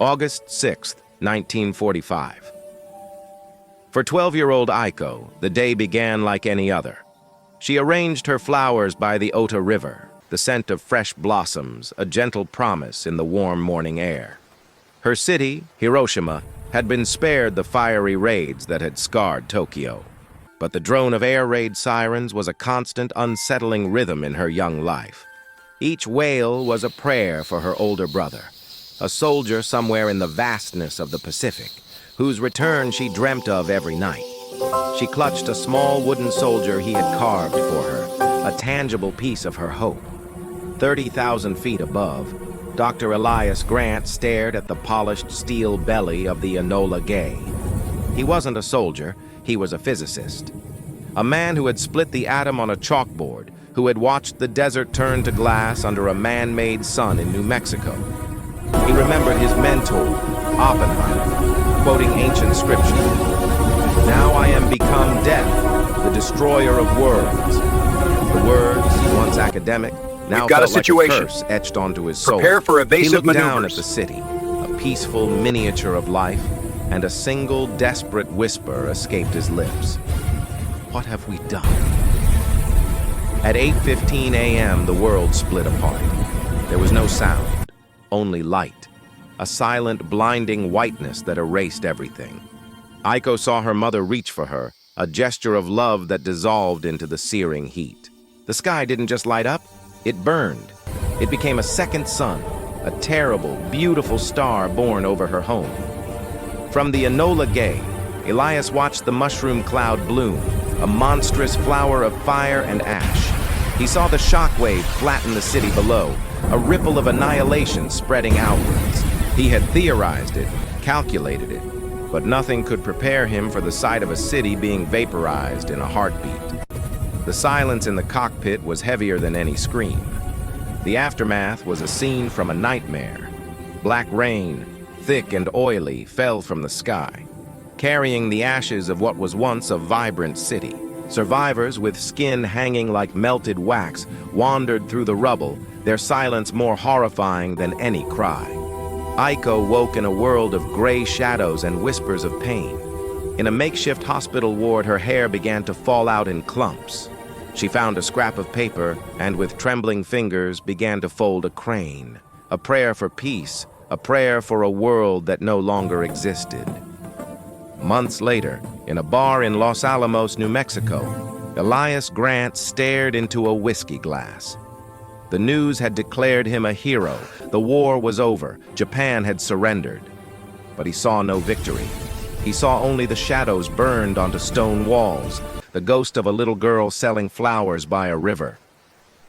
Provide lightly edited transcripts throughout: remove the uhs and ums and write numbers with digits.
August 6, 1945. For 12-year-old Aiko, the day began like any other. She arranged her flowers by the Ota River, the scent of fresh blossoms, a gentle promise in the warm morning air. Her city, Hiroshima, had been spared the fiery raids that had scarred Tokyo. But the drone of air raid sirens was a constant, unsettling rhythm in her young life. Each wail was a prayer for her older brother, a soldier somewhere in the vastness of the Pacific, whose return she dreamt of every night. She clutched a small wooden soldier he had carved for her, a tangible piece of her hope. 30,000 feet above, Dr. Elias Grant stared at the polished steel belly of the Enola Gay. He wasn't a soldier, he was a physicist. A man who had split the atom on a chalkboard, who had watched the desert turn to glass under a man-made sun in New Mexico. He remembered his mentor, Oppenheimer, quoting ancient scripture. "Now I am become death, the destroyer of worlds." The words, once academic, now felt like a curse etched onto his soul. Prepare for evasive maneuvers. He looked down at the city, a peaceful miniature of life, and a single desperate whisper escaped his lips. What have we done? At 8:15 a.m., the world split apart. There was no sound, only light, a silent, blinding whiteness that erased everything. Aiko saw her mother reach for her, a gesture of love that dissolved into the searing heat. The sky didn't just light up, it burned. It became a second sun, a terrible, beautiful star born over her home. From the Enola Gay, Elias watched the mushroom cloud bloom, a monstrous flower of fire and ash. He saw the shockwave flatten the city below, a ripple of annihilation spreading outwards. He had theorized it, calculated it, but nothing could prepare him for the sight of a city being vaporized in a heartbeat. The silence in the cockpit was heavier than any scream. The aftermath was a scene from a nightmare. Black rain, thick and oily, fell from the sky, carrying the ashes of what was once a vibrant city. Survivors with skin hanging like melted wax wandered through the rubble, their silence more horrifying than any cry. Aiko woke in a world of gray shadows and whispers of pain. In a makeshift hospital ward, her hair began to fall out in clumps. She found a scrap of paper and with trembling fingers began to fold a crane, a prayer for peace, a prayer for a world that no longer existed. Months later, in a bar in Los Alamos, New Mexico, Elias Grant stared into a whiskey glass. The news had declared him a hero. The war was over. Japan had surrendered. But he saw no victory. He saw only the shadows burned onto stone walls, the ghost of a little girl selling flowers by a river.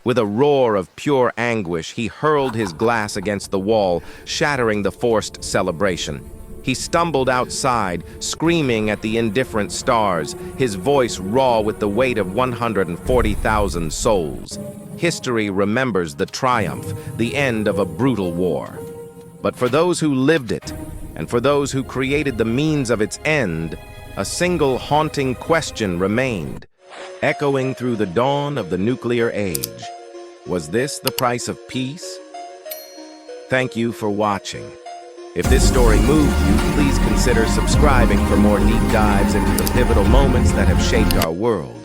With a roar of pure anguish, he hurled his glass against the wall, shattering the forced celebration. He stumbled outside, screaming at the indifferent stars, his voice raw with the weight of 140,000 souls. History remembers the triumph, the end of a brutal war. But for those who lived it, and for those who created the means of its end, a single haunting question remained, echoing through the dawn of the nuclear age. Was this the price of peace? Thank you for watching. If this story moved you, please consider subscribing for more deep dives into the pivotal moments that have shaped our world.